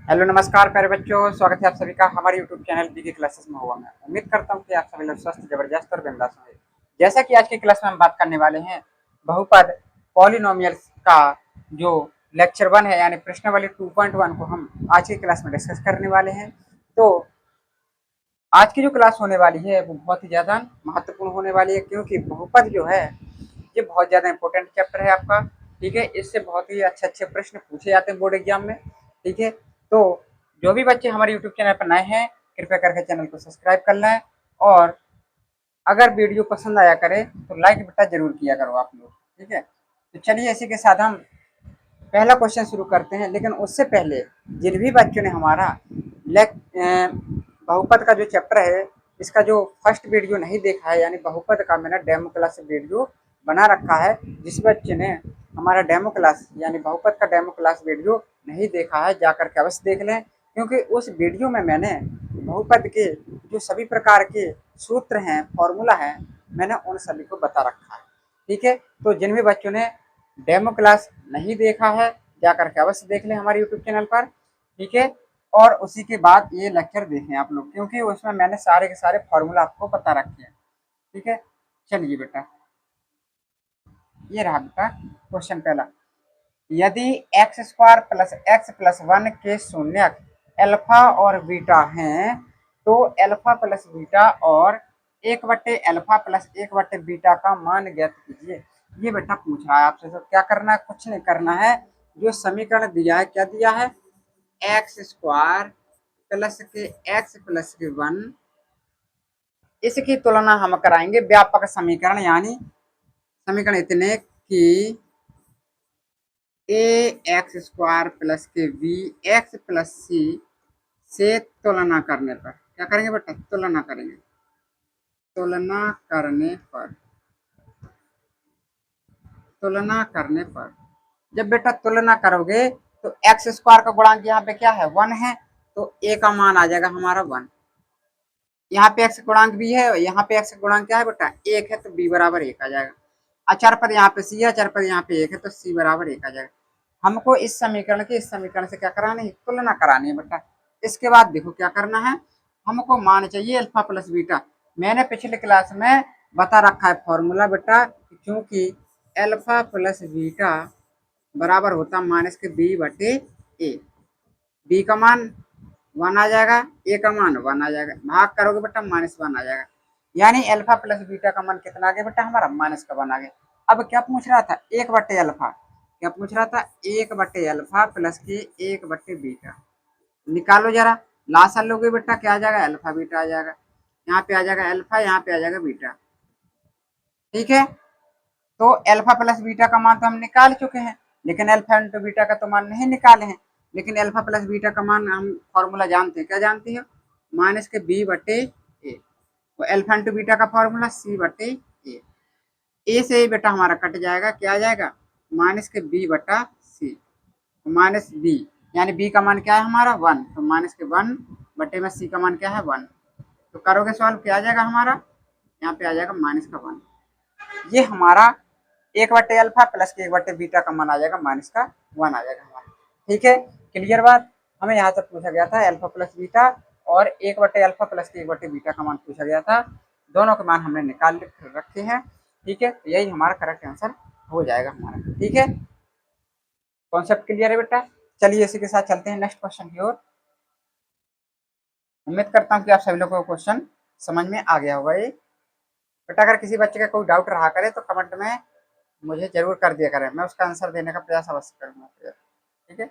Hello नमस्कार प्यारे बच्चों, स्वागत है आप सभी का हमारे यूट्यूब चैनल बीके क्लासेस में। हुआ मैं उम्मीद करता हूँ कि आप सभी लोग स्वस्थ, जबरदस्त और बिंदास होंगे। जैसा कि आज की क्लास में हम बात करने वाले हैं बहुपद पॉलिनोमियल्स का जो लेक्चर 1 है, यानी प्रश्नावली 2.1 को हम आज की क्लास में डिस्कस करने वाले हैं। तो आज की जो क्लास होने वाली है वो बहुत ही ज़्यादा महत्वपूर्ण होने वाली है, क्योंकि बहुपद जो है ये बहुत ज़्यादा इंपॉर्टेंट चैप्टर है आपका। ठीक है, इससे बहुत ही अच्छे अच्छे प्रश्न पूछे जाते हैं बोर्ड एग्जाम में। ठीक है, तो जो भी बच्चे हमारे यूट्यूब चैनल पर नए हैं कृपया करके चैनल को सब्सक्राइब कर लें, और अगर वीडियो पसंद आया करे तो लाइक बेटा जरूर किया करो आप लोग। ठीक है, तो चलिए इसी के साथ हम पहला क्वेश्चन शुरू करते हैं। लेकिन उससे पहले जिन भी बच्चों ने हमारा बहुपद का जो चैप्टर है इसका जो फर्स्ट वीडियो नहीं देखा है, यानी बहुपद का मैंने डेमो क्लास वीडियो बना रखा है, जिस बच्चे ने हमारा डेमो क्लास यानी बहुपद का डेमो क्लास वीडियो नहीं देखा है जाकर के अवश्य देख लें, क्योंकि उस वीडियो में मैंने बहुपद के जो सभी प्रकार के सूत्र हैं, फॉर्मूला हैं, मैंने उन सभी को बता रखा है। ठीक है, तो जिन भी बच्चों ने डेमो क्लास नहीं देखा है जाकर के अवश्य देख लें हमारे यूट्यूब चैनल पर। ठीक है, और उसी के बाद ये लेक्चर देखें आप लोग, क्योंकि उसमें मैंने सारे के सारे फॉर्मूला आपको बता रखे हैं। ठीक है, चलिए बेटा, ये रहा बेटा क्वेश्चन पहला। यदि x square plus x plus 1 के शून्यक अल्फा और बीटा हैं, तो अल्फा प्लस बीटा और 1/अल्फा प्लस 1/बीटा का मान ज्ञात कीजिए। ये बेटा पूछ रहा है आपसे। तो क्या करना है, कुछ नहीं करना है। जो समीकरण दिया है, क्या दिया है, एक्स स्क्वायर प्लस के एक्स प्लस के 1, इसकी तुलना हम कराएंगे व्यापक समीकरण, यानी समीकरण इतने कि ए एक्स स्क्वायर प्लस के बी एक्स प्लस सी से तुलना करने पर क्या करेंगे बेटा, तुलना करेंगे। तुलना करने पर तुलना करने पर जब बेटा तुलना करोगे तो एक्स स्क्वायर का गुणांक यहाँ पे क्या है, 1 है, तो ए का मान आ जाएगा हमारा 1। यहाँ पे एक्स गुणांक भी है, यहाँ पे एक्स गुणांक क्या है बेटा, 1 है, तो बी बराबर 1 आ जाएगा। अचर पद यहाँ पे सी है, अचर पद यहाँ पे 1 है, तो सी बराबर 1 आ जाएगा। हमको इस समीकरण की इस समीकरण से क्या करानी है, तुलना करानी है बेटा। इसके बाद देखो क्या करना है, हमको मान चाहिए अल्फा प्लस बीटा। मैंने पिछले क्लास में बता रखा है फॉर्मूला बेटा, क्योंकि अल्फा प्लस बीटा बराबर होता माइनस के बी बटे ए। बी का मान 1 आ जाएगा, ए का मान 1 आ जाएगा, भाग करोगे बेटा -1 आ जाएगा। यानी अल्फा प्लस बीटा का मान कितना आ गया बेटा हमारा, -1 आ गया। अब क्या पूछ रहा था, 1/अल्फा। क्या पूछ रहा था, 1/अल्फा प्लस के 1/बीटा। निकालो जरा, लासा लोगे बेटा क्या आ जाएगा, अल्फा बीटा आ जाएगा। यहाँ पे आ जाएगा अल्फा, यहाँ पे आ जाएगा बीटा। ठीक है, तो अल्फा प्लस बीटा का मान तो हम निकाल चुके हैं, लेकिन अल्फा इंटू बीटा का तो मान नहीं निकाले हैं। लेकिन अल्फा प्लस बीटा का मान हम फॉर्मूला जानते हैं, क्या जानते हैं, माइनस के बी बटे ए। तो अल्फा इंटू बीटा का फॉर्मूला सी बटे ए। ए से बेटा हमारा कट जाएगा, क्या आ जाएगा, माइनस के बी बटा सी, माइनस बी, यानी बी का मान क्या है हमारा 1, तो माइनस के 1 बटे में सी का मान क्या है 1। तो करोगे सॉल्व, क्या आ जाएगा हमारा, यहाँ पे आ जाएगा -1। ये हमारा 1/अल्फा प्लस के 1/बीटा का मान आ जाएगा -1 आ जाएगा हमारा। ठीक है, क्लियर बात। हमें यहाँ से पूछा गया था अल्फा प्लस बीटा और 1/अल्फा प्लस के 1/बीटा का मान पूछा गया था। दोनों के मान हमने निकाल रखे हैं। ठीक है, तो यही हमारा करेक्ट आंसर हो जाएगा हमारा। ठीक है, कॉन्सेप्ट क्लियर है बेटा। चलिए इसी के साथ चलते हैं नेक्स्ट क्वेश्चन की ओर। उम्मीद करता हूँ कि आप सभी लोगों को क्वेश्चन समझ में आ गया होगा। ये बेटा अगर किसी बच्चे का कोई डाउट रहा करे तो कमेंट में मुझे जरूर कर दिया करें, मैं उसका आंसर देने का प्रयास अवश्य करूंगा। ठीक है,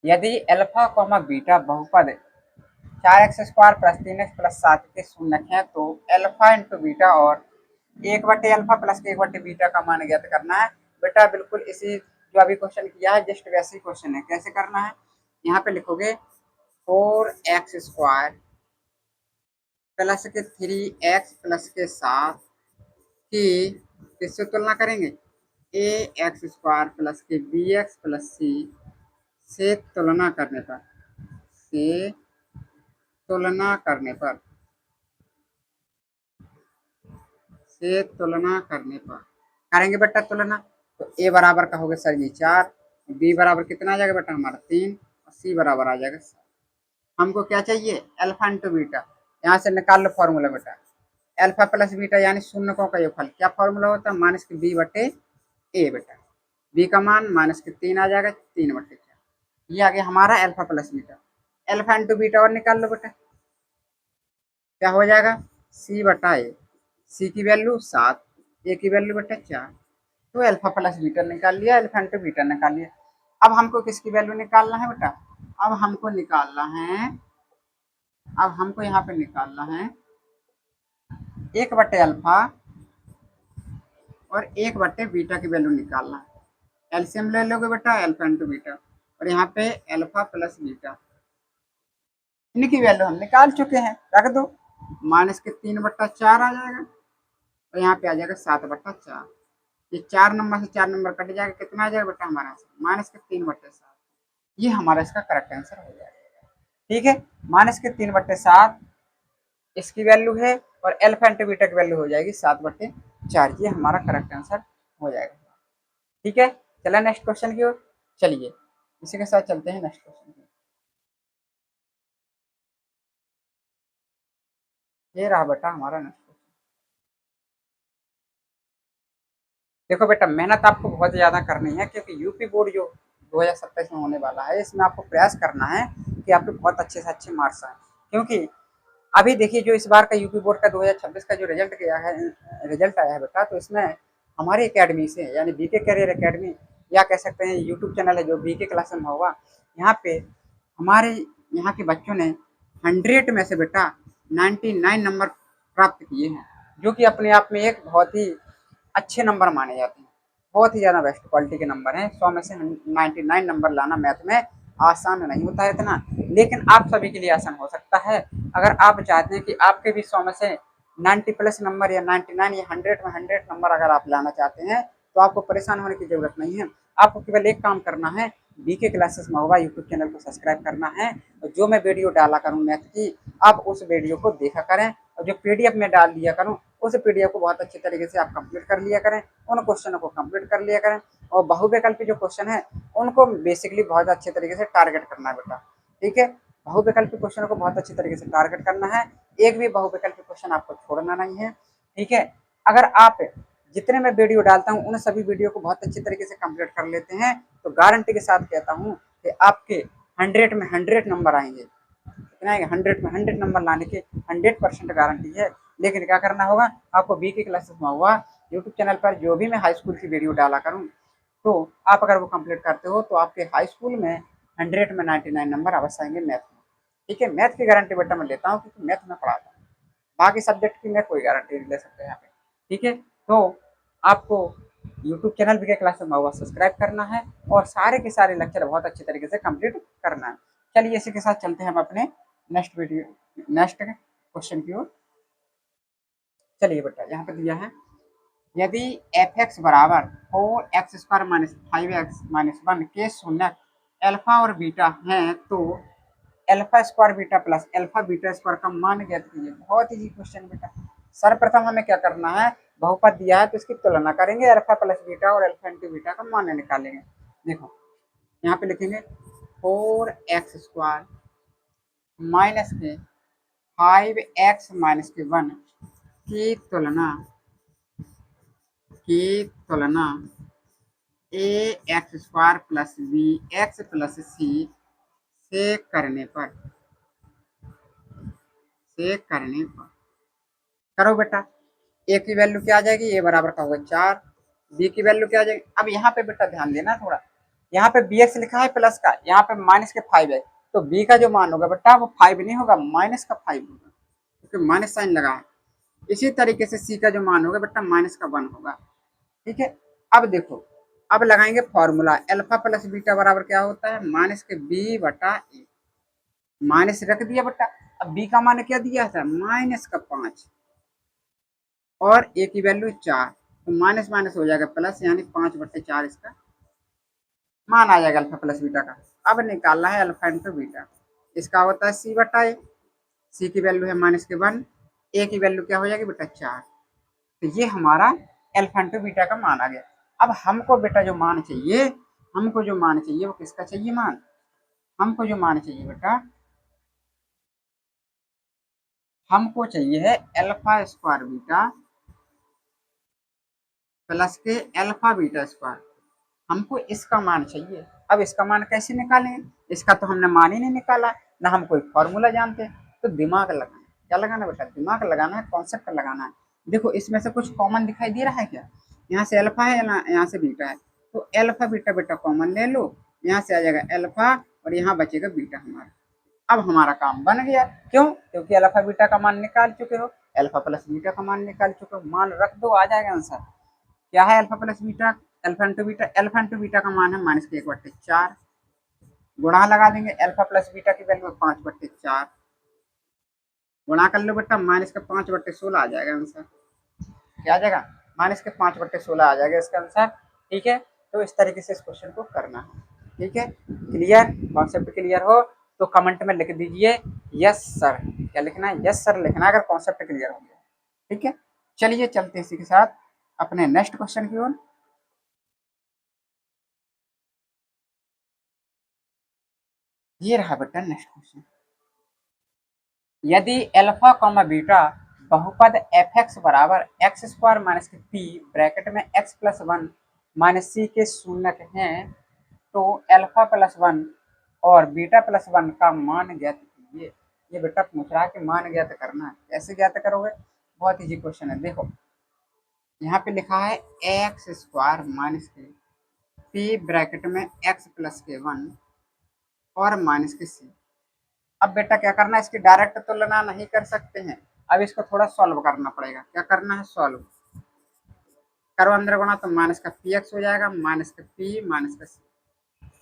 यदि अल्फा कॉमा बीटा बहुपद 4x² प्लस 3x प्लस 7 के शून्यक है, तो अल्फा इंटू बीटा और 1/अल्फा प्लस के 1/बीटा का मान ज्ञात करना है। बेटा बिल्कुल इसी जो अभी क्वेश्चन किया है जस्ट वैसे ही क्वेश्चन है। कैसे करना है, यहाँ पे लिखोगे 4x² प्लस के 3x प्लस के 7 की किससे तुलना करेंगे, ए एक्स स्क्वायर प्लस के बी एक्स प्लस सी से तुलना करने पर, से तुलना करने पर, से तुलना करने पर करेंगे बेटा तुलना। तो ए बराबर का हो गया सर जी 4, बी बराबर कितना आ जाएगा बेटा हमारा 3 और सी बराबर आ जाएगा 7। हमको क्या चाहिए अल्फा इंटू बीटा। यहाँ से निकाल लो फॉर्मूला बेटा, अल्फा प्लस बीटा यानी शून्यकों का योगफल। क्या फॉर्मूला होता है माइनस के बी बटे ए बेटा। बी का मान माइनस के 3 आ जाएगा 3 बटे 4। ये आ गया हमारा alpha plus beta. Alpha into beta और निकाल लो बेटा, क्या हो जाएगा सी बटा ए। सी की वैल्यू 7, ए की वैल्यू बेटा 4। तो अल्फा प्लस बीटा निकाल लिया, अल्फा इंटू बीटा निकाल लिया। अब हमको किसकी वैल्यू निकालना है बेटा, अब हमको निकालना है, अब हमको यहाँ पे निकालना है 1 बटे अल्फा और 1 बटे बीटा की वैल्यू निकालना है। एलसीएम ले लोगे बेटा अल्फा इंटू बीटा, और यहाँ पे अल्फा प्लस बीटा, इनकी वैल्यू हम निकाल चुके हैं, रख दो। माइनस के 3/4 आ जाएगा और यहाँ पे आ जाएगा 7/4। ये 4 नंबर से 4 नंबर कट जाएगा, कितना आ जाएगा बेटा हमारा माइनस के 3/7। ये हमारा इसका करेक्ट आंसर हो जाएगा। ठीक है, माइनस के 3/7 इसकी वैल्यू है और अल्फा इंटू बीटा की वैल्यू हो जाएगी 7/4। ये हमारा करेक्ट आंसर हो जाएगा। ठीक है, चला नेक्स्ट क्वेश्चन की ओर। चलिए इसी के साथ चलते हैं नेक्स्ट क्वेश्चन की। ये रहा बेटा हमारा नेक्स्ट क्वेश्चन। देखो बेटा मेहनत आपको बहुत ज़्यादा करनी है, क्योंकि यूपी बोर्ड जो 2027 में होने वाला है, इसमें आपको प्रयास करना है कि आपके बहुत अच्छे से अच्छे मार्क्स आए। क्योंकि अभी देखिए जो इस बार का यूपी बोर्ड का 2026 का जो रिजल्ट गया है, रिजल्ट आया है बेटा, तो इसमें हमारी एकेडमी से यानी बीके करियर एकेडमी, या कह सकते हैं यूट्यूब चैनल है जो बीके क्लास में होगा, यहाँ पे हमारे यहाँ के बच्चों ने 100 में से बेटा 99 नंबर प्राप्त किए हैं, जो कि अपने आप में एक बहुत ही अच्छे नंबर माने जाते हैं। बहुत ही ज़्यादा बेस्ट क्वालिटी के नंबर हैं। 100 में से 99 नंबर लाना मैथ में आसान नहीं होता है इतना, लेकिन आप सभी के लिए आसान हो सकता है। अगर आप चाहते हैं कि आपके भी 100 में से 90 प्लस नंबर या 99 या 100 में 100 नंबर अगर आप लाना चाहते हैं, तो आपको परेशान होने की ज़रूरत नहीं है। आपको केवल एक काम करना है, बीके क्लासेस महुआ यूट्यूब चैनल को सब्सक्राइब करना है, और जो मैं वीडियो डाला करूँ मैथ की, आप उस वीडियो को देखा करें, और जो पीडीएफ में डाल दिया करूँ उस पीडीएफ को बहुत अच्छे तरीके से आप कंप्लीट कर लिया करें, उन क्वेश्चनों को कंप्लीट कर लिया करें। और बहुविकल्पी जो क्वेश्चन है उनको बेसिकली बहुत अच्छे तरीके से टारगेट करना है बेटा। ठीक है, बहुविकल्पी क्वेश्चन को बहुत अच्छी तरीके से टारगेट करना है, एक भी बहुविकल्पी क्वेश्चन आपको छोड़ना नहीं है। ठीक है, अगर आप जितने मैं वीडियो डालता हूँ उन सभी वीडियो को बहुत अच्छी तरीके से कंप्लीट कर लेते हैं, तो गारंटी के साथ कहता हूँ कि आपके 100 में 100 नंबर आएंगे। कितना आएगा 100 में 100 नंबर लाने की 100% गारंटी है। लेकिन क्या करना होगा आपको, बीके क्लासेस में हुआ यूट्यूब चैनल पर जो भी मैं हाई स्कूल की वीडियो डाला करूँ, तो आप अगर वो कंप्लीट करते हो तो आपके हाई स्कूल में 100 में 99 नंबर अवश्य आएंगे मैथ में। ठीक है, मैथ की गारंटी बेटा मैं लेता हूँ, क्योंकि मैथ में पढ़ाता हूँ, बाकी सब्जेक्ट की मैं कोई गारंटी नहीं ले सकता यहाँ पे। ठीक है, तो आपको यूट्यूब चैनल भी के क्लास में हुआ सब्सक्राइब करना है, और सारे के सारे लेक्चर बहुत अच्छे तरीके से कंप्लीट करना है। चलिए इसी के साथ चलते हैं हम अपने नेक्स्ट वीडियो नेक्स्ट क्वेश्चन की ओर। चलिए बेटा यहाँ पे दिया है, यदि एफ एक्स बराबर 4x² माइनस 5x माइनस 1 के शून्य अल्फा और बीटा हैं, तो alpha square beta plus alpha beta square का मान ज्ञात कीजिए। बहुत इजी क्वेश्चन बेटा। सर्वप्रथम हमें क्या करना है, बहुपद दिया है तो इसकी तुलना करेंगे, अल्फा प्लस बीटा और अल्फा इंटू बीटा का मान निकालेंगे। देखो यहाँ पे लिखेंगे 4x² माइनस के 5x माइनस के 1 की तुलना ax² plus bx plus c से करने पर करो बेटा। ए की वैल्यू क्या आ जाएगी, ए बराबर का होगा 4, बी की वैल्यू क्या आ जाएगी। अब यहाँ पे बेटा ध्यान देना थोड़ा, यहाँ पे bx लिखा है प्लस का, यहाँ पे माइनस के 5 है, तो b का जो मान होगा बेटा वो 5 नहीं होगा, माइनस का 5 होगा, क्योंकि माइनस साइन लगा है। इसी तरीके से c का जो मान होगा बेटा माइनस का 1 होगा। ठीक है, अब देखो, अब लगाएंगे फॉर्मूला, अल्फा प्लस बीटा बराबर क्या होता है माइनस के b बटा ए। माइनस रख दिया बेटा, अब b का मान क्या दिया था माइनस का 5 और ए की वैल्यू 4, तो माइनस माइनस हो जाएगा प्लस, यानी 5/4 इसका मान आ जाएगा अल्फा प्लस बीटा का। अब निकालना है अल्फा इंटू बीटा, इसका होता है सी बटा ए, सी की वैल्यू है माइनस के 1, ए की वैल्यू क्या हो जाएगी बेटा 4। तो ये हमारा अल्फा इंटू बीटा का मान आ गया। अब हमको बेटा जो मान चाहिए हमको जो मान चाहिए वो किसका चाहिए मान, हमको जो मान चाहिए बेटा, हमको चाहिए है अल्फा स्क्वायर बीटा प्लस के अल्फा बीटा स्क्वायर, हमको इसका मान चाहिए। अब इसका मान कैसे निकालेंगे, इसका तो हमने मान ही नहीं निकाला, ना हम कोई फॉर्मूला जानते, तो दिमाग लगाना, क्या लगाना बेटा, दिमाग लगाना है, कॉन्सेप्ट लगाना है। देखो इसमें से कुछ कॉमन दिखाई दे रहा है क्या, यहाँ से अल्फा है ना, यहाँ से बीटा है, तो अल्फा बीटा बेटा कॉमन ले लो, यहाँ से आ जाएगा अल्फा और यहाँ बचेगा बीटा हमारा। अब हमारा काम बन गया, क्यों, क्योंकि अल्फा बीटा का मान निकाल चुके हो, अल्फा प्लस बीटा का मान निकाल चुके हो, मान रख दो, आ जाएगा आंसर। क्या है alpha plus beta, alpha into beta, alpha into beta का मान है माइनस के 1/4, गुणा लगा देंगे, अल्फा प्लस बीटा की वैल्यू 5/4, गुणा कर लो बेटा, माइनस का 5/16 आ जाएगा आंसर। क्या आ जाएगा, माइनस के 5/16 आ जाएगा इसका आंसर। ठीक है, तो इस तरीके से इस क्वेश्चन को करना है। ठीक है, क्लियर, कॉन्सेप्ट क्लियर हो तो कमेंट में लिख दीजिए यस सर, क्या लिखना है, यस सर लिखना है अगर कॉन्सेप्ट क्लियर हो गया। ठीक है, चलिए चलते हैं इसी के साथ अपने नेक्स्ट क्वेश्चन की ओर। ये रहा बेटा नेक्स्ट क्वेश्चन, यदि अल्फा कॉमा बीटा बहुपद एफ एक्स बराबर एक्स स्क्वायर माइनस के पी ब्रैकेट में एक्स प्लस वन माइनस सी के शून्यक हैं, तो अल्फा प्लस वन और बीटा प्लस वन का मान ज्ञात कीजिए। ये बेटा पूछ रहा है कि मान ज्ञात करना है, कैसे ज्ञात करोगे, बहुत इजी क्वेश्चन है। देखो यहाँ पे लिखा है एक्स स्क्वायर माइनस के पी ब्रैकेट में एक्स प्लस के वन और माइनस के सी। अब बेटा क्या करना है, इसकी डायरेक्ट तुलना नहीं कर सकते हैं, अब इसको थोड़ा सॉल्व करना पड़ेगा। क्या करना है, सॉल्व करो, अंदर गुणा तो माइनस का पी एक्स हो जाएगा, माइनस का पी माइनस का सी,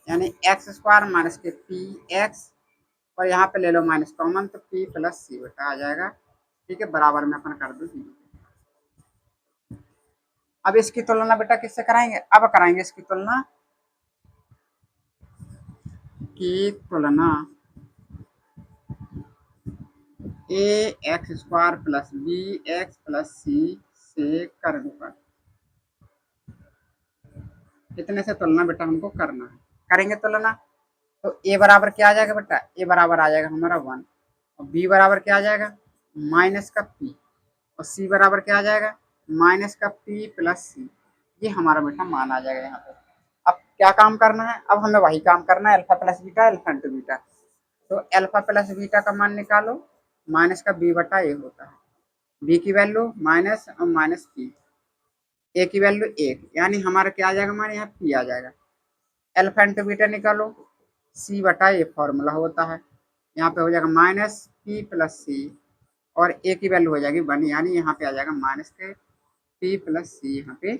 यानी एक्स स्क्वायर माइनस के पी एक्स, और यहाँ पे ले लो माइनस कॉमन तो पी प्लस सी बेटा आ जाएगा। ठीक है, बराबर में अपन कर दो। अब इसकी तुलना बेटा किससे कराएंगे, अब कराएंगे इसकी तुलना की तुलना A X square plus B X plus C से कर दूंगा। इतने से तुलना बेटा हमको करना है, करेंगे तुलना, तो ए बराबर क्या आ जाएगा बेटा, ए बराबर आ जाएगा हमारा 1, और बी बराबर क्या आ जाएगा माइनस का पी, और सी बराबर क्या आ जाएगा माइनस का पी प्लस सी। ये हमारा बेटा मान आ जाएगा यहाँ पे। अब क्या काम करना है, अब हमें वही काम करना है, alpha plus beta alpha into beta, तो अल्फा प्लस बीटा का मान निकालो, माइनस का बी बटा ए होता है, बी की वैल्यू माइनस और माइनस पी, ए की वैल्यू 1, यानी हमारा क्या आ जाएगा, हमारे यहाँ पी आ जाएगा। अल्फा इंटू बीटा निकालो, सी बटा ए फॉर्मूला होता है, यहाँ पे हो जाएगा माइनस पी प्लस सी, और ए की वैल्यू हो जाएगी 1, यानी यहाँ पे आ जाएगा माइनस के पी प्लस सी, यहाँ पे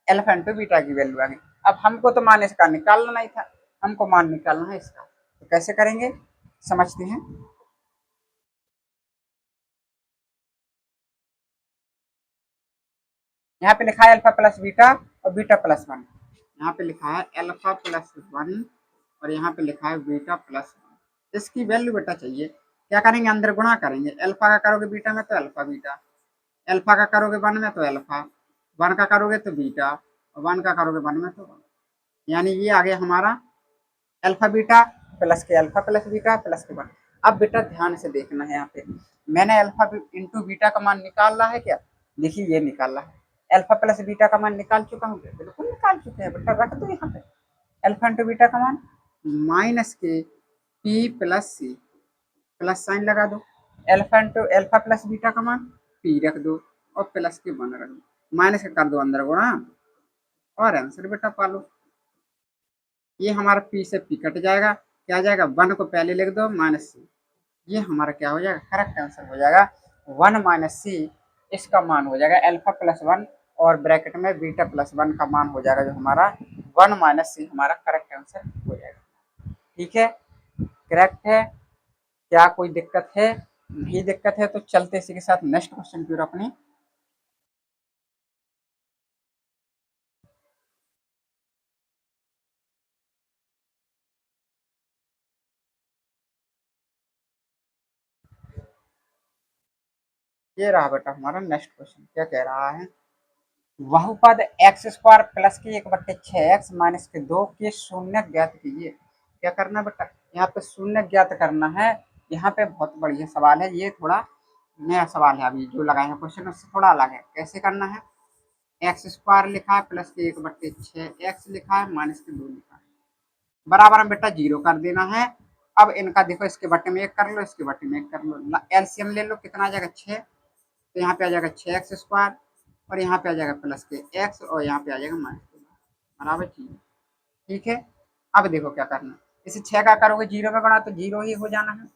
अल्फा इंटू बीटा की वैल्यू आ गई। अब हमको तो मान इसका निकालना नहीं था, हमको मान निकालना है इसका, तो कैसे करेंगे समझते हैं। यहाँ पे लिखा है अल्फा प्लस बीटा और बीटा प्लस वन, यहाँ पे लिखा है अल्फा प्लस वन और यहाँ पे लिखा है बीटा प्लस वन। इसकी वैल्यू बेटा चाहिए, क्या करेंगे अंदर गुणा करेंगे, अल्फा का करोगे बीटा में तो अल्फा बीटा, अल्फा का करोगे वन में तो अल्फा, वन का करोगे तो बीटा, और वन का करोगे वन में तो वन, यानी ये आ गया हमारा alpha beta plus beta plus के वन। अब बेटा ध्यान से देखना है, यहाँ पे मैंने अल्फा इंटू बीटा का मान निकाल रहा है क्या, देखिए ये निकाल रहा है, अल्फा प्लस बीटा का मान निकाल चुका हूँ, बिल्कुल निकाल चुके हैं बेटा, रख दो यहाँ पे अल्फा इंटू बीटा का मान माइनस के पी प्लस सी, प्लस साइन लगा दो, alpha into alpha plus beta का मान पी रख दो और प्लस के वन रख दो, माइनस का कर दो अंदर गुणा और आंसर बेटा पालो। ये हमारा पी से पी कट जाएगा, क्या आ जाएगा, वन को पहले लिख दो माइनस सी, ये हमारा क्या हो जाएगा, करेक्ट आंसर हो जाएगा वन माइनस सी, इसका मान हो जाएगा अल्फा प्लस वन और ब्रैकेट में बीटा प्लस वन का मान हो जाएगा जो हमारा वन माइनस सी, हमारा करेक्ट आंसर हो जाएगा। ठीक है, करेक्ट है, क्या कोई दिक्कत है, नहीं दिक्कत है तो चलते इसी के साथ नेक्स्ट क्वेश्चन की ओर अपनी। ये रहा बेटा हमारा नेक्स्ट क्वेश्चन, क्या कह रहा है, बहुपद एक्स स्क्वायर प्लस के 1/6 माइनस के 2 के शून्य ज्ञात कीजिए। क्या करना बेटा, यहाँ पे शून्य ज्ञात करना है। यहाँ पे बहुत बढ़िया सवाल है, ये थोड़ा नया सवाल है, अभी जो लगाए हैं क्वेश्चन उससे थोड़ा अलग है। कैसे करना है, एक्स स्क्वायर लिखा है प्लस के 1/6 एक्स लिखा है माइनस के 2 लिखा है, बराबर में बेटा जीरो कर देना है। अब इनका देखो, इसके बट्टे में एक कर लो, इसके बट्टे में एक कर लो, एलसीएम ले लो, कितना आ जाएगा 6। तो यहाँ पे आ जाएगा 6x स्क्वायर और यहाँ पे आ जाएगा प्लस के x और यहाँ पे आ जाएगा माइनस के बराबर जीरो। ठीक है, अब देखो क्या करना, इसे 6 का करोगे जीरो में गुणा तो जीरो ही हो जाना है।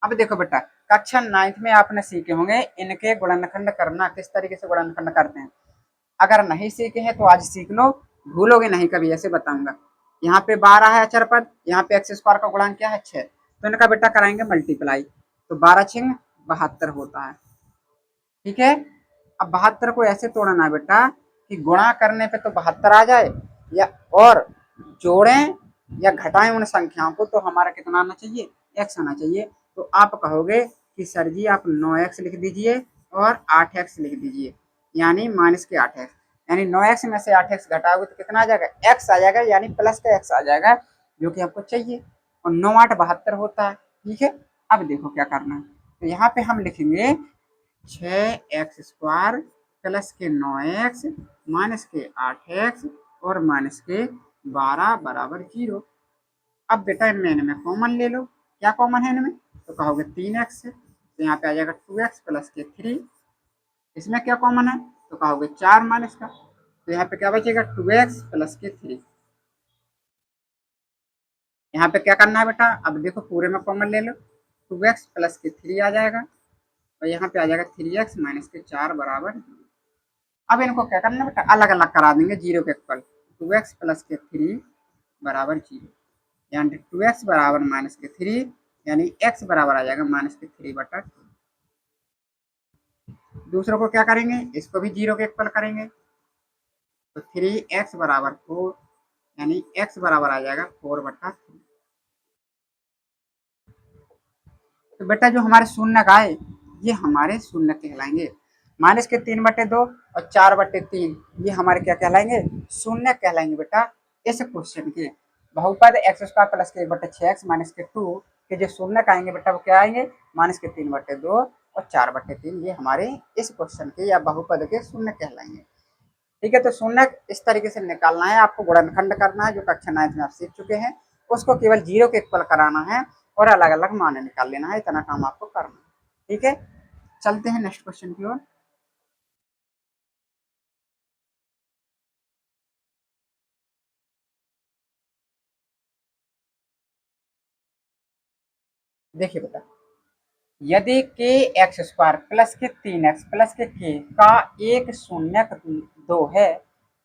अब देखो बेटा, कक्षा 9th में आपने सीखे होंगे इनके गुणनखंड करना, किस तरीके से गुणनखंड करते हैं। अगर नहीं सीखे हैं तो आज सीख लो, भूलोगे नहीं कभी, ऐसे बताऊंगा। यहाँ पे 12 है अचर पद, यहाँ पे एक्स स्क्वायर का गुणांक क्या है 6, तो इनका बेटा कराएंगे मल्टीप्लाई, तो 12×6 72 होता है। ठीक है, अब 72 को ऐसे तोड़ना है बेटा कि गुणा करने पे तो 72 आ जाए, या और जोड़ें या घटाएं उन संख्याओं को तो हमारा कितना आना चाहिए, x आना चाहिए। तो आप कहोगे कि सर जी आप 9x लिख दीजिए और 8x लिख दीजिए, यानी माइनस के 8x, यानी 9x में से 8x घटाओगे तो कितना आ जाएगा, x आ जाएगा, यानी प्लस का x आ जाएगा, जो कि आपको चाहिए। और 9×8 = 72 होता है। ठीक है, अब देखो क्या करना है, तो यहाँ पे हम लिखेंगे 6x² प्लस के 9x माइनस के 8x और माइनस के 12 बराबर 0। अब बेटा इनमें कॉमन ले लो, क्या कॉमन है इनमें, तो कहोगे 3x, तो यहाँ पे आ जाएगा 2x प्लस के 3। इसमें क्या कॉमन है, तो कहोगे 4 माइनस का, तो यहाँ पे क्या बचेगा 2x प्लस के 3। यहाँ पे क्या करना है बेटा, अब देखो पूरे में कॉमन ले लो, 2x प्लस के 3 आ जाएगा और यहाँ पे आ जाएगा 3x माइनस के 4 बराबर। अब इनको क्या करना बेटा, अलग अलग करा देंगे जीरो के इक्वल, 2x प्लस के 3 बराबर 0, यानी 2x बराबर माइनस के 3, यानी x बराबर आ जाएगा माइनस के 3/2। दूसरों को क्या करेंगे, इसको भी जीरो के इक्वल करेंगे, तो 3x बराबर 4, यानी x बराबर आ जाएगा 4/3। तो बेटा जो हमारे शून्य का है ये हमारे शून्य कहलाएंगे, माइनस के 3/2 और 4/3 ये हमारे क्या कहलाएंगे, शून्य कहलाएंगे बेटा। इस क्वेश्चन के बहुपद x² प्लस के 1/6x माइनस के 2 के जो शून्य का आएंगे बेटा वो क्या आएंगे, माइनस के 3/2 और 4/3, ये हमारे इस क्वेश्चन के या बहुपद के शून्य कहलाएंगे। ठीक है, तो शून्य इस तरीके से निकालना है आपको, गुणनखंड करना है, जो कक्षा 9th में आप सीख चुके हैं, उसको केवल जीरो के इक्वल कराना है और अलग अलग माने निकाल लेना है, इतना काम आपको करना है। ठीक है, चलते हैं नेक्स्ट क्वेश्चन की ओर। देखिए बेटा, यदि के एक्स स्क्वायर प्लस के 3x प्लस के का एक शून्य दो है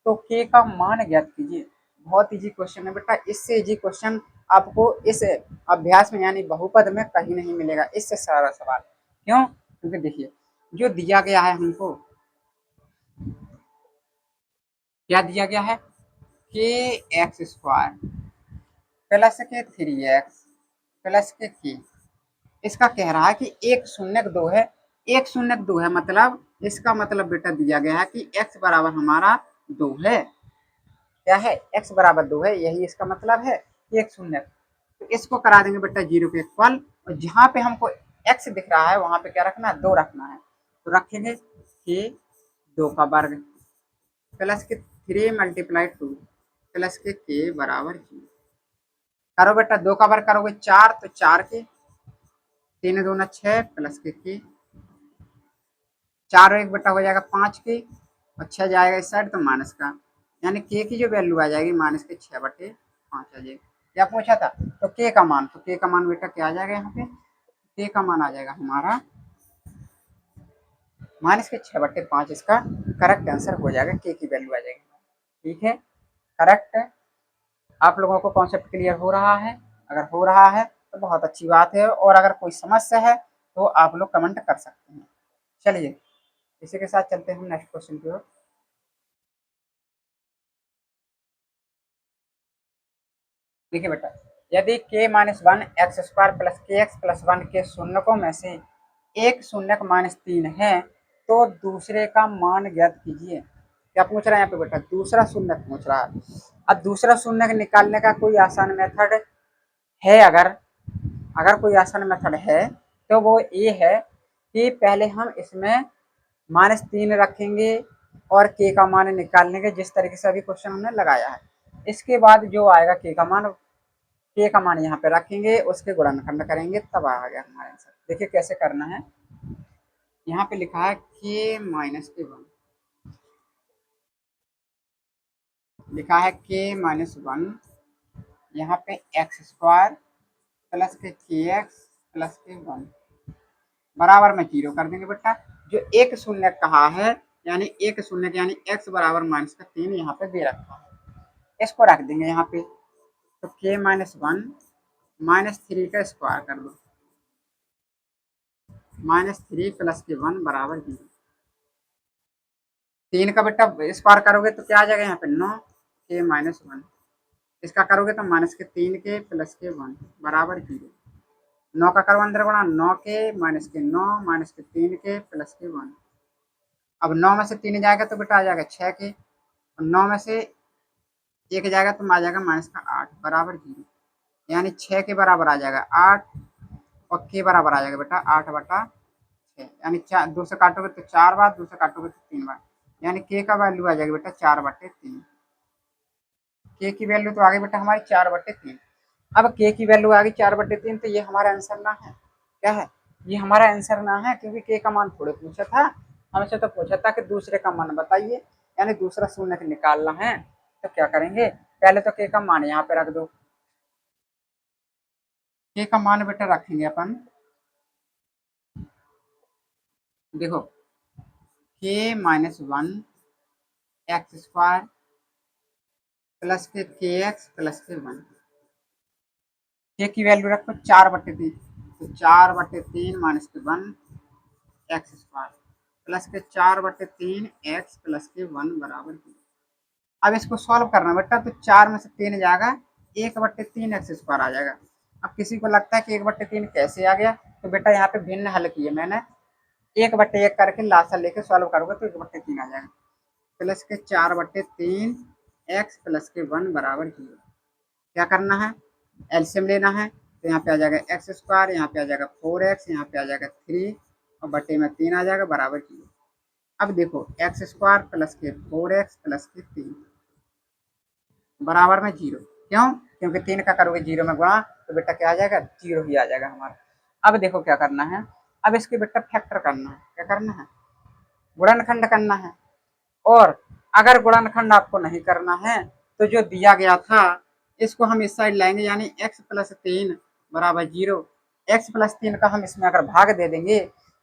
तो के का मान ज्ञात कीजिए। बहुत इजी क्वेश्चन है बेटा, इससे इजी क्वेश्चन आपको इस अभ्यास में यानी बहुपद में कहीं नहीं मिलेगा, इससे सारा सवाल। क्यों, क्योंकि देखिए जो दिया गया है हमको, क्या दिया गया है, के एक्स स्क्वायर प्लस के 3x प्लस के, इसका कह रहा है कि एक शून्य दो है, एक शून्य दो है, मतलब इसका मतलब बेटा दिया गया है कि x बराबर हमारा 2 है। क्या है, x बराबर 2 है, यही इसका मतलब है, एक शून्य। तो इसको करा देंगे बेटा जीरो के इक्वल, और जहां पे हमको x दिख रहा है वहां पे क्या रखना है, 2 रखना है, तो रखेंगे कि 2 का वर्ग प्लस के 3 × 2 प्लस के बराबर 0। करो बेटा, 2 का वर्ग करोगे 4, तो 4 के 3×2 = 6 प्लस के 4 और 1 बेटा हो जाएगा 5 के, और 6 जाएगा इस साइड तो माइनस का, यानी के की जो वैल्यू आ जाएगी माइनस के 6/5 आ जाएगी। क्या पूछा था, तो के का मान, तो के का मान बेटा क्या आ जाएगा, यहाँ पे के का मान आ जाएगा हमारा माइनस के 6/5, इसका करेक्ट आंसर हो जाएगा, के की वैल्यू आ जाएगी। ठीक है, करेक्ट है। आप लोगों को कॉन्सेप्ट क्लियर हो रहा है, अगर हो रहा है तो बहुत अच्छी बात है, और अगर कोई समस्या है तो आप लोग कमेंट कर सकते हैं। चलिए इसी के साथ चलते हैं नेक्स्ट क्वेश्चन की ओर। देखिए बेटा, यदि k-1 x² plus kx plus 1 के शून्यकों में से एक शून्य माइनस 3 है तो दूसरे का मान ज्ञात कीजिए। क्या पूछ रहा है यहाँ पे बेटा? दूसरा शून्य पूछ रहा है। अब दूसरा शून्य निकालने का कोई आसान मेथड है, अगर कोई आसान मेथड है तो वो ये है कि पहले हम इसमें -3 रखेंगे और के का मान निकाल लेंगे, जिस तरीके से अभी क्वेश्चन हमने लगाया है। इसके बाद जो आएगा के का मान यहाँ पे रखेंगे, उसके गुणनखंड करेंगे, तब आ गया हमारा आंसर। देखिए कैसे करना है। यहाँ पे लिखा है के माइनस के वन, लिखा है के माइनस 1, यहाँ पे एक्स स्क्वायर प्लस के एक्स प्लस के 1 बराबर में 0 कर देंगे बेटा। जो एक शून्य कहा है यानी एक शून्य यानी x बराबर -3 यहाँ पे दे रखा है, इसको रख देंगे यहाँ पे। तो k माइनस 1 -3 का स्क्वायर कर दो, -3 प्लस के 1 बराबर 0। 3 का बेटा स्क्वायर करोगे तो क्या आ जाएगा यहाँ पे 9 के माइनस 1, इसका करोगे तो -3 के प्लस के 1 बराबर 0। 9 का करो अंदर गुणा, 9 के माइनस के 9 माइनस के 3 के प्लस के 1। अब 9 में से 3 जाएगा तो बेटा आ जाएगा 6 के, और 9 में से 1 जाएगा तो आ जाएगा -8 बराबर 0। यानी 6 के बराबर आ जाएगा 8 और के बराबर आ जाएगा बेटा 8/6। यानी 2 से काटोगे तो 4 बार, 2 से काटोगे तो 3 बार, यानी के का वैल्यू आ जाएगा बेटा 4/3। के की वैल्यू तो आ गई बेटा हमारी 4/3। अब के की वैल्यू आ गई 4/3 तो ये हमारा आंसर ना है। क्या है? ये हमारा आंसर ना है, क्योंकि के का मान थोड़े पूछा था हमसे, तो पूछा था कि दूसरे का मान बताइए, यानी दूसरा शून्य निकालना है। तो क्या करेंगे, पहले तो के का मान यहाँ पे रख दो। के का मान बेटा रखेंगे अपन, देखो के माइनस 1 एक्स स्क्वायर प्लस के एक्स प्लस के 1। के की वैल्यू रखो 4/3, तो 4/3 माइनस के 1 एक्स स्क्वायर प्लस के 4/3 एक्स प्लस के 1 बराबर 0। अब इसको सॉल्व करना बेटा, तो 4 में से 3 जाएगा, 1/3 एक्स स्क्वायर आ जाएगा। अब किसी को लगता है कि 1/3 कैसे आ गया, तो बेटा यहाँ पे भिन्न हल किए मैंने, 1/1 करके लासा लेके सॉल्व करोगे तो 1/3 आ जाएगा, प्लस के 4/3 एक्स प्लस के 1 बराबर 0। क्या करना है, एलसीएम लेना है, तो यहाँ पे आ जाएगा एक्स स्क्वायर, यहाँ पे आ जाएगा 4x, यहाँ पे आ जाएगा 3 और बटे में 3 आ जाएगा बराबर 0। अब देखो एक्स स्क्वायर प्लस के 4x प्लस के 3 बराबर में 0। क्यों? क्योंकि 3 का करोगे 0 में गुणा तो बेटा क्या आ जाएगा, 0 ही आ जाएगा हमारा। अब देखो क्या करना है, अब इसके बेटा फैक्टर करना है। क्या करना है, गुणनखंड करना है। और अगर गुणनखंड आपको नहीं करना है तो जो दिया गया था इसको हम इस साइड लाएंगे, यानी x प्लस 3 बराबर 0। x प्लस 3 का हम इसमें अगर भाग दे देंगे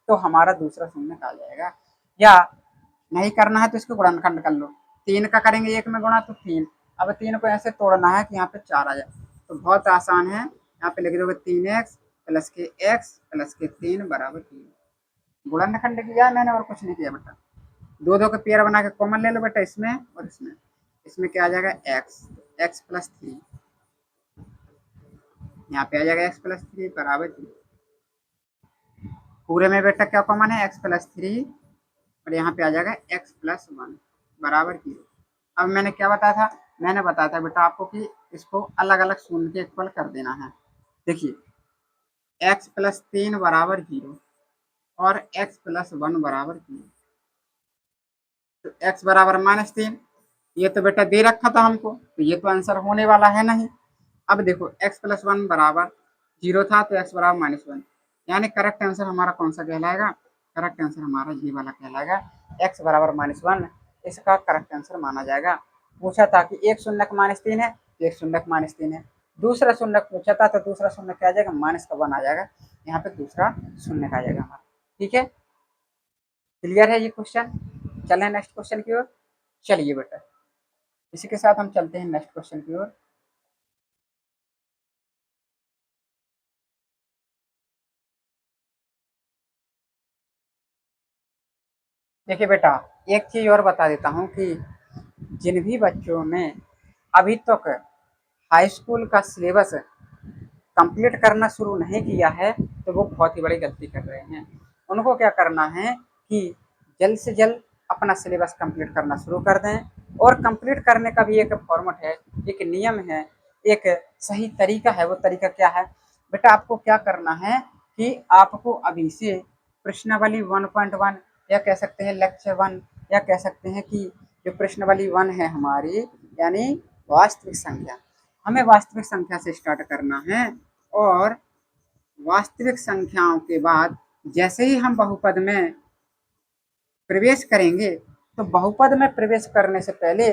तो हमारा दूसरा शून्य आ जाएगा। या नहीं करना है तो इसको गुणनखंड कर लो, 3 का करेंगे 1 में गुणा तो 3, अब 3 को ऐसे तोड़ना है कि यहाँ पे 4 आ जाए, तो बहुत आसान है। यहाँ पे लिख दोगे 3x प्लस के x प्लस के 3 बराबर 0। गुणनखंड किया है मैंने और कुछ नहीं किया बेटा। दो दो के पेयर बना के कॉमन ले लो बेटा, इसमें और इसमें। इसमें क्या आ जाएगा x, x प्लस 3, यहाँ पे आ जाएगा x प्लस 3 बराबर 0। पूरे में बेटा क्या कॉमन है, x प्लस 3 और यहाँ पे आ जाएगा x प्लस 1 बराबर 0। अब मैंने क्या बताया था, मैंने बताया था बेटा आपको कि इसको अलग अलग शून्य के इक्वल कर देना है। देखिए x प्लस 3 बराबर 0 और x प्लस 1 बराबर 0, तो x बराबर -3, ये तो बेटा दे रखा था हमको, तो ये तो आंसर होने वाला है नहीं। अब देखो x प्लस 1 बराबर 0 था तो x बराबर -1, यानी करेक्ट आंसर हमारा कौन सा कहलाएगा, करेक्ट आंसर हमारा ये वाला कहलाएगा, x बराबर -1 इसका करेक्ट आंसर माना जाएगा। पूछा था कि एक शून्य -3 है, एक शून्य -3 है। दूसरा शून्य पूछा था तो दूसरा शून्य क्या आ जाएगा, -1 आ जाएगा, यहाँ पे दूसरा शून्य आ जाएगा हमारा। ठीक है, क्लियर है ये क्वेश्चन। चलें नेक्स्ट क्वेश्चन की ओर। चलिए बेटा इसी के साथ हम चलते हैं नेक्स्ट क्वेश्चन की ओर। देखिए बेटा एक चीज और बता देता हूँ कि जिन भी बच्चों ने अभी तक हाई स्कूल का सिलेबस कंप्लीट करना शुरू नहीं किया है तो वो बहुत ही बड़ी गलती कर रहे हैं। उनको क्या करना है कि जल्द से जल्द अपना सिलेबस कंप्लीट करना शुरू कर दें। और कंप्लीट करने का भी एक फॉर्मेट है, एक नियम है, एक सही तरीका है। वो तरीका क्या है बेटा, आपको क्या करना है कि आपको अभी से प्रश्नावली 1.1 या कह सकते हैं लेक्चर 1 या कह सकते हैं कि जो प्रश्नावली 1 है हमारी, यानी वास्तविक संख्या, हमें वास्तविक संख्या से स्टार्ट करना है। और वास्तविक संख्याओं के बाद जैसे ही हम बहुपद में प्रवेश करेंगे, तो बहुपद में प्रवेश करने से पहले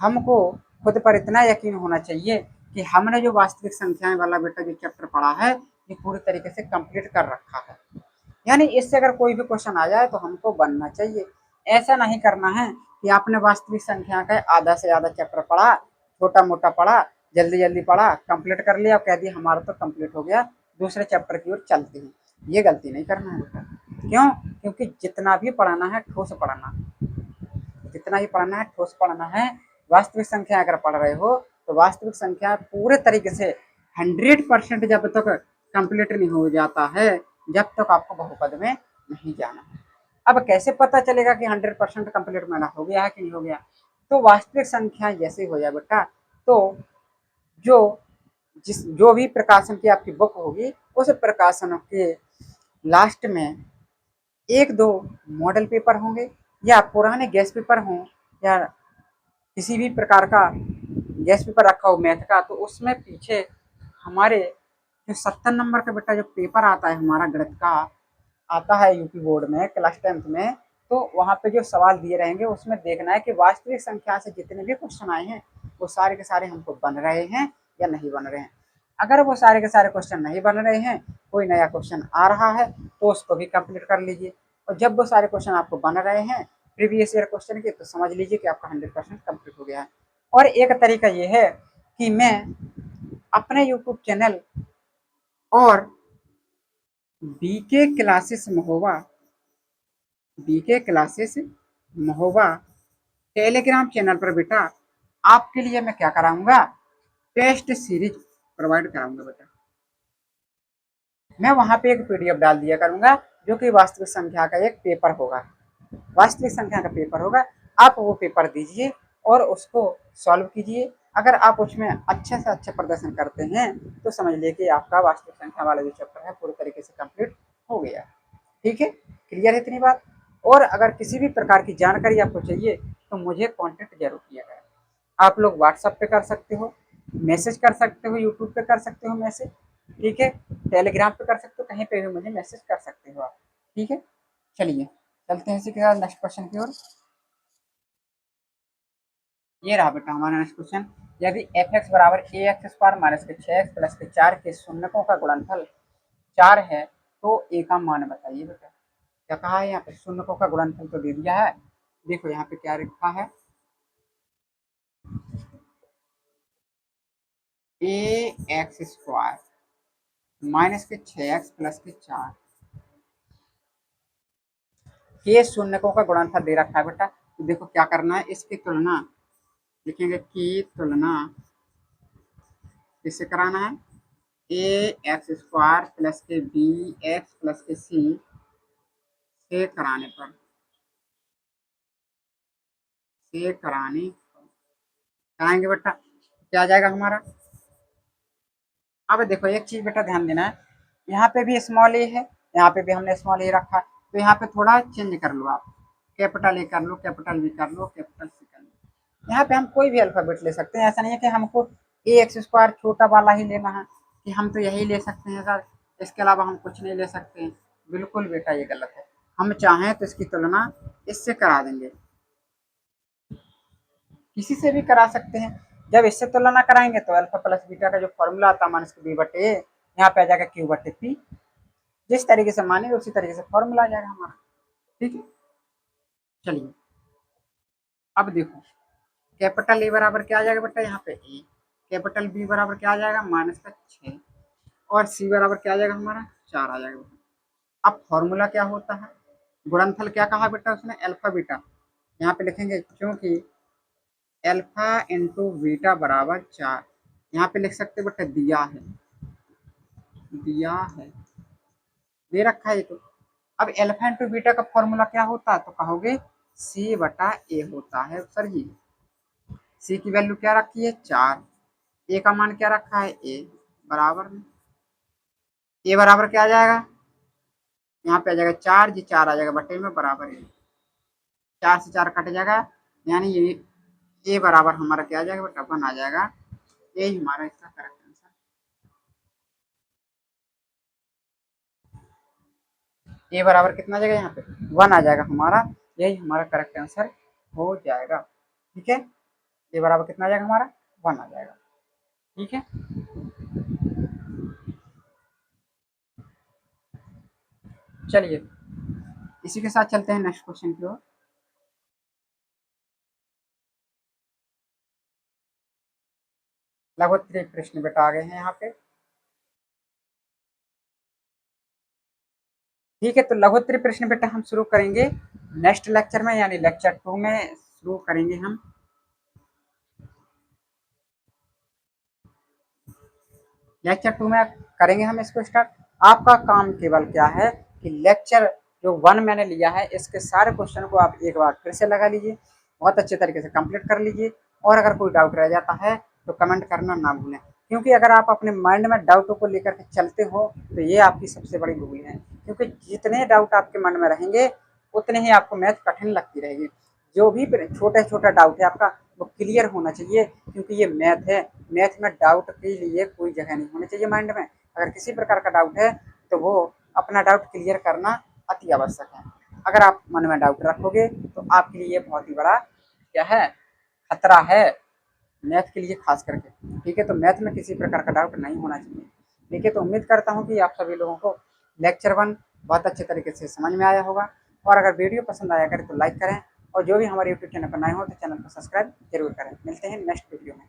हमको खुद पर इतना यकीन होना चाहिए कि हमने जो वास्तविक संख्याएं वाला बेटा जो चैप्टर पढ़ा है, ये पूरी तरीके से कंप्लीट कर रखा है। यानी इससे अगर कोई भी क्वेश्चन आ जाए तो हमको बनना चाहिए। ऐसा नहीं करना है कि आपने वास्तविक संख्या का आधा से ज़्यादा चैप्टर पढ़ा, छोटा मोटा पढ़ा, जल्दी जल्दी पढ़ा, कंप्लीट कर लिया और कह दिया हमारा तो कंप्लीट हो गया, दूसरे चैप्टर की ओर चलते हैं। ये गलती नहीं करना है बेटा। क्यों? क्योंकि जितना भी पढ़ाना है ठोस पढ़ाना, जितना ही पढ़ना है ठोस पढ़ना है। वास्तविक संख्या अगर पढ़ रहे हो तो वास्तविक संख्या पूरे तरीके से 100% जब तक कंप्लीट नहीं हो जाता है, जब तक आपको बहुपद में नहीं जाना है। अब कैसे पता चलेगा कि 100% कंप्लीट मेरा हो गया है कि नहीं हो गया? तो वास्तविक संख्या जैसे हो जाए बेटा, तो जो जो भी प्रकाशन की आपकी बुक होगी, उस प्रकाशन के लास्ट में एक दो मॉडल पेपर होंगे या पुराने गेस्ट पेपर हों या किसी भी प्रकार का गेस्ट पेपर रखा हो मैथ का, तो उसमें पीछे हमारे जो 70 नंबर का बेटा जो पेपर आता है हमारा गणित का, आता है यूपी बोर्ड में क्लास 10th में, तो वहाँ पे जो सवाल दिए रहेंगे उसमें देखना है कि वास्तविक संख्या से जितने भी क्वेश्चन आए हैं वो सारे के सारे हमको बन रहे हैं या नहीं बन रहे हैं। अगर वो सारे के सारे क्वेश्चन नहीं बन रहे हैं, कोई नया क्वेश्चन आ रहा है, तो उसको भी कंप्लीट कर लीजिए। और जब वो सारे क्वेश्चन आपको बन रहे हैं प्रीवियस ईयर क्वेश्चन के, तो समझ लीजिए कि आपका 100% कंप्लीट हो गया है। और एक तरीका ये है कि मैं अपने यूट्यूब चैनल और BK Classes Mahoba, BK Classes Mahoba Telegram channel पर बेटा आपके लिए मैं क्या कराऊंगा, टेस्ट सीरीज प्रोवाइड कराऊंगा बेटा। मैं वहां पे एक पीडीएफ डाल दिया करूंगा जो कि वास्तविक संख्या का एक पेपर होगा, वास्तविक संख्या का पेपर होगा। आप वो पेपर दीजिए और उसको सॉल्व कीजिए। अगर आप उसमें अच्छे से अच्छा प्रदर्शन करते हैं तो समझ लीजिए कि आपका वास्तविक संख्या वाला जो चैप्टर है पूरी तरीके से कंप्लीट हो गया। ठीक है, क्लियर है इतनी बात? और अगर किसी भी प्रकार की जानकारी आपको चाहिए तो मुझे कांटेक्ट जरूर किया करें। आप लोग व्हाट्सएप पे कर सकते हो, मैसेज कर सकते हो, यूट्यूब पे कर सकते हो मैसेज, ठीक है, टेलीग्राम पे कर सकते हो, कहीं पे भी मुझे मैसेज कर सकते हो आप। ठीक है, चलिए चलते हैं इसी के साथ नेक्स्ट क्वेश्चन की ओर। ये रहा बेटा हमारा नेक्स्ट क्वेश्चन। यदि एफ एक्स बराबर ए एक्स स्क्वायर माइनस के 6x प्लस के 4 के शून्यकों का गुणनफल 4 है तो ए का मान बताइए बेटा। क्या कहा है यहाँ पे, शून्यकों का गुणनफल तो दे दिया है। देखो यहाँ पे क्या लिखा है, ए एक्स स्क्वायर माइनस के 6x प्लस के 4 के शून्यकों का गुणनफल दे रखा है बेटा। तो देखो क्या करना है, इसकी तुलना लिखेंगे, की तुलना किससे कराना है, ए एक्स स्क्वायर प्लस के बी एक्स प्लस के सी से कराने पर, से कराने कराएंगे बेटा क्या आ जाएगा हमारा। अब देखो एक चीज बेटा ध्यान देना है, यहाँ पे भी स्मॉल ए है, यहाँ पे भी हमने स्मॉल ए रखा है, तो यहाँ पे थोड़ा चेंज कर लो आप, कैपिटल ए कर लो, कैपिटल बी कर लो, कैपिटल सी कर लो। यहाँ पे हम कोई भी अल्फाबेट ले सकते हैं, ऐसा नहीं है कि हमको ए एक्स स्क्वायर छोटा वाला ही लेना है कि हम तो यही ले सकते हैं सर, इसके अलावा हम कुछ नहीं ले सकते हैं। बिल्कुल बेटा ये गलत है, हम चाहें तो इसकी तुलना इससे करा देंगे, किसी से भी करा सकते हैं। जब इससे तुलना कराएंगे तो अल्फा प्लस बीटा का जो फॉर्मूला आता है माइनस के बी बटे ए, यहाँ पे आ जाएगा क्यू बटे पी। जिस तरीके से मानेंगे उसी तरीके से फॉर्मूला आ जाएगा हमारा। ठीक है, चलिए अब देखो कैपिटल ए बराबर क्या आ जाएगा बेटा, यहाँ पे ए, कैपिटल बी बराबर क्या आ जाएगा माइनस का 6, और सी बराबर क्या आ जाएगा हमारा 4 आ जाएगा बेटा। अब फॉर्मूला क्या होता है, गुणनफल क्या कहा बेटा उसने, अल्फा बीटा, यहाँ पे लिखेंगे क्योंकि अल्फा इंटू बीटा बराबर 4, यहाँ पे लिख सकते बेटा दिया है, दिया है, दे रखा है ये तो, अब अल्फा इंटू बीटा का फॉर्मूला क्या होता है, तो कहोगे सी बटा ए होता है सर जी। सी की वैल्यू क्या रखी है 4, ए का मान क्या रखा है ए, बराबर में ए बराबर क्या आ जाएगा, यहाँ पे आ जाएगा 4 जी, 4 आ जाएगा बटे में बराबर है, 4 से 4 कट जाएगा, यानी ये ए बराबर हमारा क्या आ जाएगा बेटा 1 आ जाएगा। यही हमारा इसका करेक्ट आंसर, ए बराबर कितना आ जाएगा यहाँ पे 1 आ जाएगा हमारा, यही हमारा करेक्ट आंसर हो जाएगा। ठीक है, ए बराबर कितना आ जाएगा हमारा 1 आ जाएगा। ठीक है, चलिए इसी के साथ चलते हैं नेक्स्ट क्वेश्चन की ओर। लघुत्तरीय प्रश्न बेटा आ गए हैं यहाँ पे। ठीक है, तो लघुत्तरीय प्रश्न बेटा हम शुरू करेंगे नेक्स्ट लेक्चर में, यानी लेक्चर 2 में शुरू करेंगे हम। लेक्चर 2 में करेंगे हम इसको स्टार्ट। आपका काम केवल क्या है कि लेक्चर जो 1 मैंने लिया है इसके सारे क्वेश्चन को आप एक बार फिर से लगा लीजिए, बहुत अच्छे तरीके से कंप्लीट कर लीजिए, और अगर कोई डाउट रह जाता है तो कमेंट करना ना भूलें, क्योंकि अगर आप अपने माइंड में डाउटों को लेकर के चलते हो तो ये आपकी सबसे बड़ी भूल है, क्योंकि जितने डाउट आपके मन में रहेंगे उतने ही आपको मैथ कठिन लगती रहेगी। जो भी छोटा छोटा डाउट है आपका वो क्लियर होना चाहिए, क्योंकि ये मैथ है, मैथ में डाउट के लिए कोई जगह नहीं होनी चाहिए माइंड में। अगर किसी प्रकार का डाउट है तो वो अपना डाउट क्लियर करना अति आवश्यक है। अगर आप मन में डाउट रखोगे तो आपके लिए बहुत ही बड़ा क्या है खतरा है, मैथ के लिए खास करके। ठीक है, तो मैथ में किसी प्रकार का डाउट नहीं होना चाहिए। ठीक है, तो उम्मीद करता हूँ कि आप सभी लोगों को लेक्चर 1 बहुत अच्छे तरीके से समझ में आया होगा, और अगर वीडियो पसंद आया करे तो लाइक करें, और जो भी हमारे यूट्यूब चैनल पर नए हो तो चैनल को सब्सक्राइब जरूर करें। मिलते हैं नेक्स्ट वीडियो में।